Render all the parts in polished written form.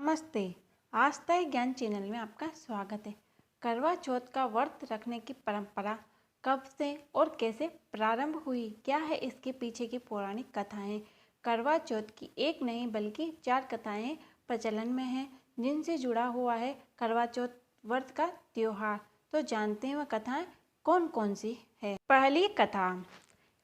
नमस्ते। आस्था है ज्ञान चैनल में आपका स्वागत है। करवा चौथ का व्रत रखने की परंपरा कब से और कैसे प्रारंभ हुई, क्या है इसके पीछे की पौराणिक कथाएं। करवा चौथ की एक नहीं बल्कि 4 कथाएं प्रचलन में हैं, जिनसे जुड़ा हुआ है करवा चौथ व्रत का त्योहार। तो जानते हैं वह कथाएं कौन कौन सी है। पहली कथा।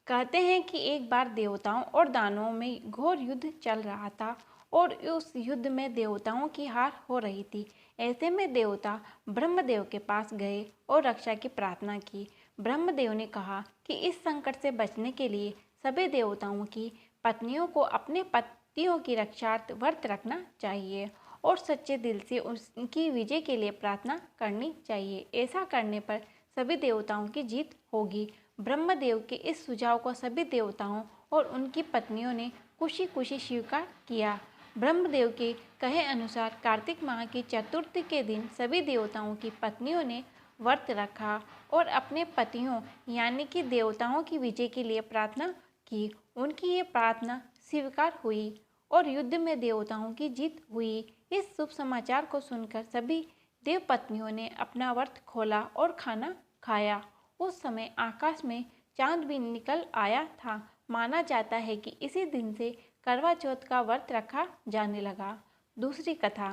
कहते हैं कि एक बार देवताओं और दानवों में घोर युद्ध चल रहा था और उस युद्ध में देवताओं की हार हो रही थी। ऐसे में देवता ब्रह्मदेव के पास गए और रक्षा की प्रार्थना की। ब्रह्मदेव ने कहा कि इस संकट से बचने के लिए सभी देवताओं की पत्नियों को अपने पतियों की रक्षार्थ व्रत रखना चाहिए और सच्चे दिल से उनकी विजय के लिए प्रार्थना करनी चाहिए। ऐसा करने पर सभी देवताओं की जीत होगी। ब्रह्मदेव के इस सुझाव को सभी देवताओं और उनकी पत्नियों ने खुशी खुशी स्वीकार किया। ब्रह्मदेव के कहे अनुसार कार्तिक माह की चतुर्थी के दिन सभी देवताओं की पत्नियों ने व्रत रखा और अपने पतियों यानी कि देवताओं की विजय के लिए प्रार्थना की। उनकी ये प्रार्थना स्वीकार हुई और युद्ध में देवताओं की जीत हुई। इस शुभ समाचार को सुनकर सभी देव पत्नियों ने अपना व्रत खोला और खाना खाया। उस समय आकाश में चांद भी निकल आया था। माना जाता है कि इसी दिन से करवा चौथ का व्रत रखा जाने लगा। दूसरी कथा।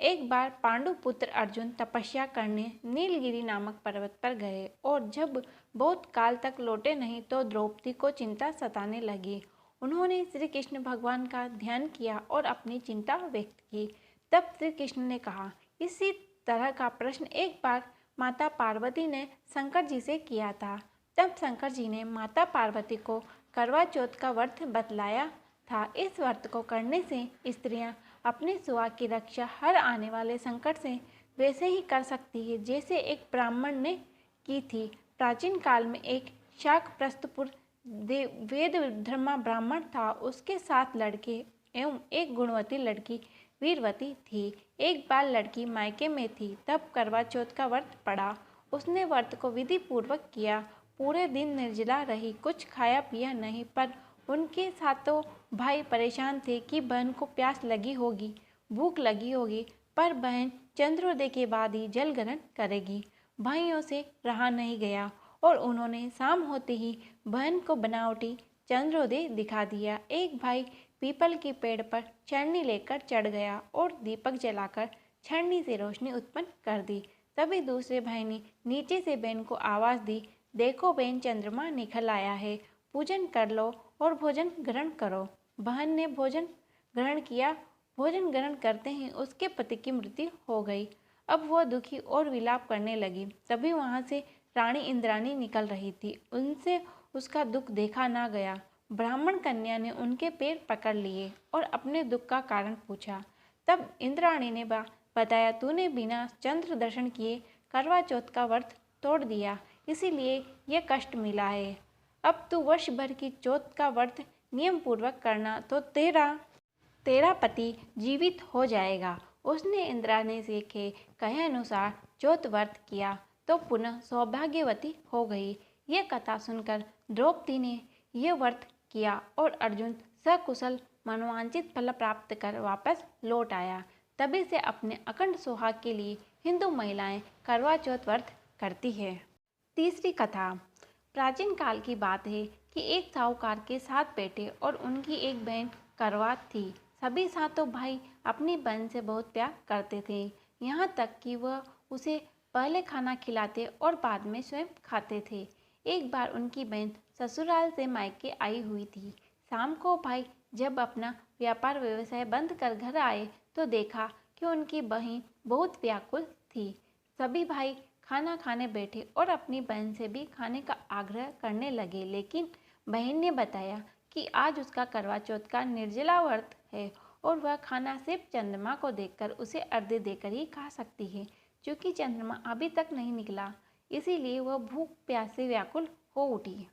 एक बार पांडु पुत्र अर्जुन तपस्या करने नीलगिरी नामक पर्वत पर गए और जब बहुत काल तक लौटे नहीं तो द्रौपदी को चिंता सताने लगी। उन्होंने श्री कृष्ण भगवान का ध्यान किया और अपनी चिंता व्यक्त की। तब श्री कृष्ण ने कहा, इसी तरह का प्रश्न एक बार माता पार्वती ने शंकर जी से किया था। तब शंकर जी ने माता पार्वती को करवा चौथ का व्रत बतलाया था। इस व्रत को करने से स्त्रियां अपने सुहाग की रक्षा हर आने वाले संकट से वैसे ही कर सकती है जैसे एक ब्राह्मण ने की थी। प्राचीन काल में एक शाकप्रस्थपुर वेदधर्मा ब्राह्मण था। उसके 7 लड़के एवं एक गुणवती लड़की वीरवती थी। एक बार लड़की मायके में थी, तब करवा चौथ का व्रत पड़ा। उसने व्रत को विधि पूर्वक किया। पूरे दिन निर्जला रही, कुछ खाया पिया नहीं। पर उनके सातों भाई परेशान थे कि बहन को प्यास लगी होगी, भूख लगी होगी, पर बहन चंद्रोदय के बाद ही जल ग्रहण करेगी। भाइयों से रहा नहीं गया और उन्होंने शाम होते ही बहन को बनावटी चंद्रोदय दिखा दिया। एक भाई पीपल के पेड़ पर छड़नी लेकर चढ़ गया और दीपक जलाकर छड़नी से रोशनी उत्पन्न कर दी। तभी दूसरे भाई ने नीचे से बहन को आवाज़ दी, देखो बहन, चंद्रमा निकल आया है, पूजन कर लो और भोजन ग्रहण करो। बहन ने भोजन ग्रहण किया। भोजन ग्रहण करते ही उसके पति की मृत्यु हो गई। अब वह दुखी और विलाप करने लगी। तभी वहाँ से रानी इंद्राणी निकल रही थी। उनसे उसका दुख देखा ना गया। ब्राह्मण कन्या ने उनके पैर पकड़ लिए और अपने दुख का कारण पूछा। तब इंद्राणी ने बताया, तूने बिना चंद्र दर्शन किए करवा चौथ का व्रत तोड़ दिया, इसीलिए ये कष्ट मिला है। अब तू वर्ष भर की चौथ का व्रत नियम पूर्वक करना तो तेरा पति जीवित हो जाएगा। उसने इंद्राणी से के कहे अनुसार चौथ व्रत किया तो पुनः सौभाग्यवती हो गई। ये कथा सुनकर द्रौपदी ने यह व्रत किया और अर्जुन सकुशल मनोवांछित फल प्राप्त कर वापस लौट आया। तभी से अपने अखंड सुहाग के लिए हिंदू महिलाएं करवा चौथ व्रत करती है। तीसरी कथा। प्राचीन काल की बात है कि एक साहूकार के 7 बेटे और उनकी एक बहन करवात थी। सभी सातों भाई अपनी बहन से बहुत प्यार करते थे, यहाँ तक कि वह उसे पहले खाना खिलाते और बाद में स्वयं खाते थे। एक बार उनकी बहन ससुराल से मायके आई हुई थी। शाम को भाई जब अपना व्यापार व्यवसाय बंद कर घर आए तो देखा कि उनकी बहन बहुत व्याकुल थी। सभी भाई खाना खाने बैठे और अपनी बहन से भी खाने का आग्रह करने लगे, लेकिन बहन ने बताया कि आज उसका करवा चौथ का निर्जला व्रत है और वह खाना सिर्फ चंद्रमा को देखकर उसे अर्घ्य देकर ही खा सकती है। क्योंकि चंद्रमा अभी तक नहीं निकला, इसीलिए वह भूख प्यास से व्याकुल हो उठी।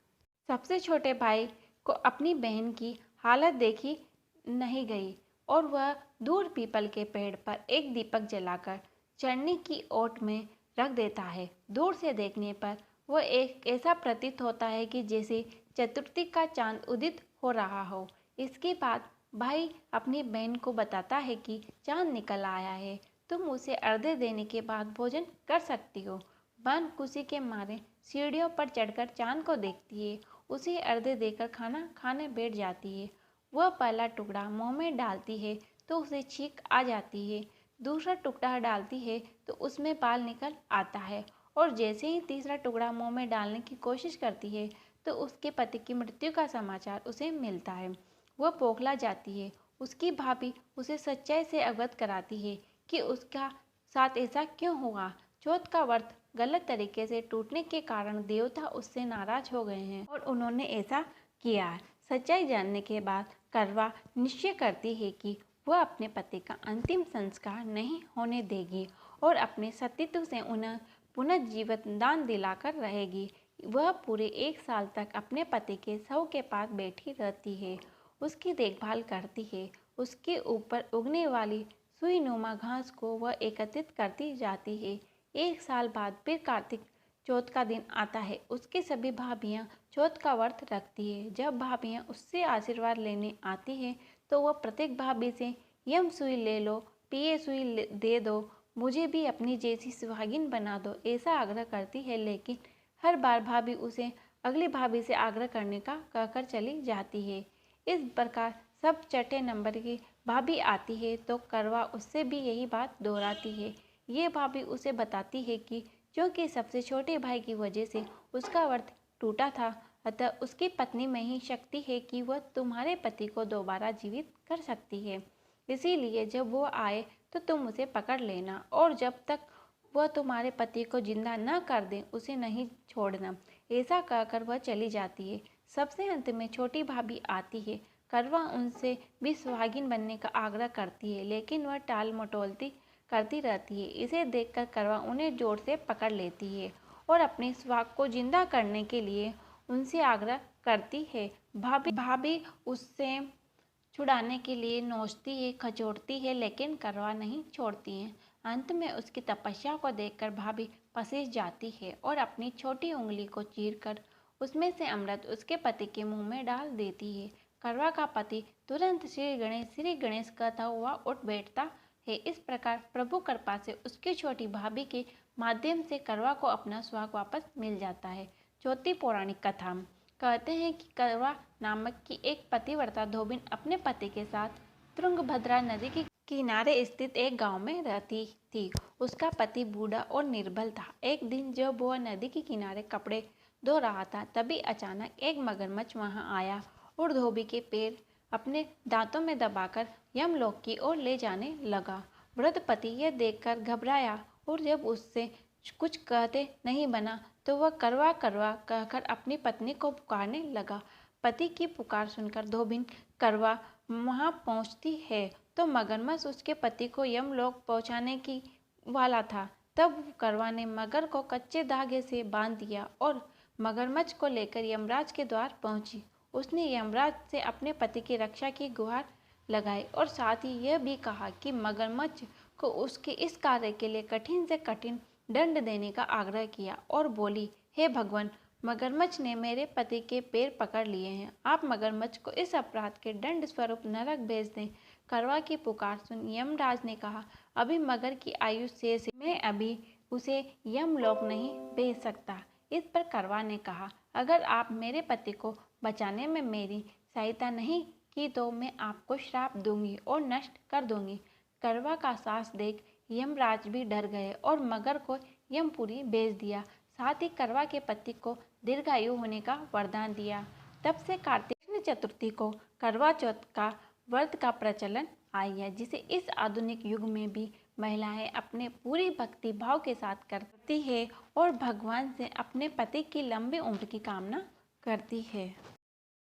सबसे छोटे भाई को अपनी बहन की हालत देखी नहीं गई और वह दूर पीपल के पेड़ पर एक दीपक जलाकर चढ़नी की ओट में रख देता है। दूर से देखने पर वह एक ऐसा प्रतीत होता है कि जैसे चतुर्थी का चांद उदित हो रहा हो। इसके बाद भाई अपनी बहन को बताता है कि चांद निकल आया है, तुम उसे अर्घ्य देने के बाद भोजन कर सकती हो। बहन खुशी के मारे सीढ़ियों पर चढ़कर चांद को देखती है, उसे अर्घ्य देकर खाना खाने बैठ जाती है। वह पहला टुकड़ा मुंह में डालती है तो उसे छींक आ जाती है, दूसरा टुकड़ा डालती है तो उसमें बाल निकल आता है, और जैसे ही तीसरा टुकड़ा मुंह में डालने की कोशिश करती है तो उसके पति की मृत्यु का समाचार उसे मिलता है। वह बौखला जाती है। उसकी भाभी उसे सच्चाई से अवगत कराती है कि उसका साथ ऐसा क्यों हुआ। चौथ का व्रत गलत तरीके से टूटने के कारण देवता उससे नाराज हो गए हैं और उन्होंने ऐसा किया है। सच्चाई जानने के बाद करवा निश्चय करती है कि वह अपने पति का अंतिम संस्कार नहीं होने देगी और अपने सतीत्व से उन्हें पुनर्जीवन दान दिलाकर रहेगी। वह पूरे 1 साल तक अपने पति के शव के पास बैठी रहती है, उसकी देखभाल करती है। उसके ऊपर उगने वाली सुईनुमा घास को वह एकत्रित करती जाती है। 1 साल बाद फिर कार्तिक चौथ का दिन आता है। उसकी सभी भाभियाँ चौथ का व्रत रखती है। जब भाभियाँ उससे आशीर्वाद लेने आती हैं तो वह प्रत्येक भाभी से यम सुई ले लो, पिए सुई दे दो, मुझे भी अपनी जैसी सुहागिन बना दो, ऐसा आग्रह करती है। लेकिन हर बार भाभी उसे अगली भाभी से आग्रह करने का कहकर चली जाती है। इस प्रकार सब छठे नंबर की भाभी आती है तो करवा उससे भी यही बात दोहराती है। ये भाभी उसे बताती है कि क्योंकि सबसे छोटे भाई की वजह से उसका व्रत टूटा था, अतः उसकी पत्नी में ही शक्ति है कि वह तुम्हारे पति को दोबारा जीवित कर सकती है। इसीलिए जब वो आए तो तुम उसे पकड़ लेना और जब तक वह तुम्हारे पति को जिंदा न कर दे उसे नहीं छोड़ना। ऐसा कहकर वह चली जाती है। सबसे अंत में छोटी भाभी आती है। करवा उनसे भी सुहागिन बनने का आग्रह करती है, लेकिन वह टाल मटोलती करती रहती है। इसे देखकर करवा उन्हें जोर से पकड़ लेती है और अपने सुहाग को जिंदा करने के लिए उनसे आग्रह करती है। भाभी उससे छुड़ाने के लिए नोचती है, खचोड़ती है, लेकिन करवा नहीं छोड़ती है। अंत में उसकी तपस्या को देखकर भाभी पसीज जाती है और अपनी छोटी उंगली को चीरकर उसमें से अमृत उसके पति के मुंह में डाल देती है। करवा का पति तुरंत श्री गणेश कहता हुआ उठ बैठता है। इस प्रकार प्रभु कृपा से उसकी छोटी भाभी के माध्यम से करवा को अपना सुहाग वापस मिल जाता है। चौथी पौराणिक कथा। कहते हैं कि करवा नामक की एक पतिव्रता धोबिन अपने पति के साथ तुंगभद्रा नदी के किनारे स्थित एक गांव में रहती थी। उसका पति बूढ़ा और निर्बल था। एक दिन जब वह नदी के किनारे कपड़े धो रहा था, तभी अचानक एक मगरमच्छ वहां आया और धोबी के पैर अपने दांतों में दबाकर यमलोक की ओर ले जाने लगा। वृद्ध पति यह देखकर घबराया और जब उससे कुछ कहते नहीं बना तो वह करवा करवा कहकर अपनी पत्नी को पुकारने लगा। पति की पुकार सुनकर धोबिन करवा वहां पहुंचती है तो मगरमच्छ उसके पति को यमलोक पहुंचाने की वाला था। तब करवा ने मगर को कच्चे धागे से बांध दिया और मगरमच्छ को लेकर यमराज के द्वार पहुंची। उसने यमराज से अपने पति की रक्षा की गुहार लगाई और साथ ही यह भी कहा कि मगरमच्छ को उसके इस कार्य के लिए कठिन से कठिन दंड देने का आग्रह किया और बोली, हे भगवान, मगरमच्छ ने मेरे पति के पैर पकड़ लिए हैं, आप मगरमच्छ को इस अपराध के दंड स्वरूप नरक भेज दें। करवा की पुकार सुन यमराज ने कहा, अभी मगर की आयु शेष है, मैं अभी उसे यमलोक नहीं भेज सकता। इस पर करवा ने कहा, अगर आप मेरे पति को बचाने में मेरी सहायता नहीं की तो मैं आपको श्राप दूंगी और नष्ट कर दूंगी। करवा का साहस देख यमराज भी डर गए और मगर को यमपुरी भेज दिया। साथ ही करवा के पति को दीर्घायु होने का वरदान दिया। तब से कार्तिक चतुर्थी को करवा चौथ का व्रत का प्रचलन आई है, जिसे इस आधुनिक युग में भी महिलाएं अपने पूरी भक्ति भाव के साथ करती है और भगवान से अपने पति की लंबी उम्र की कामना करती है।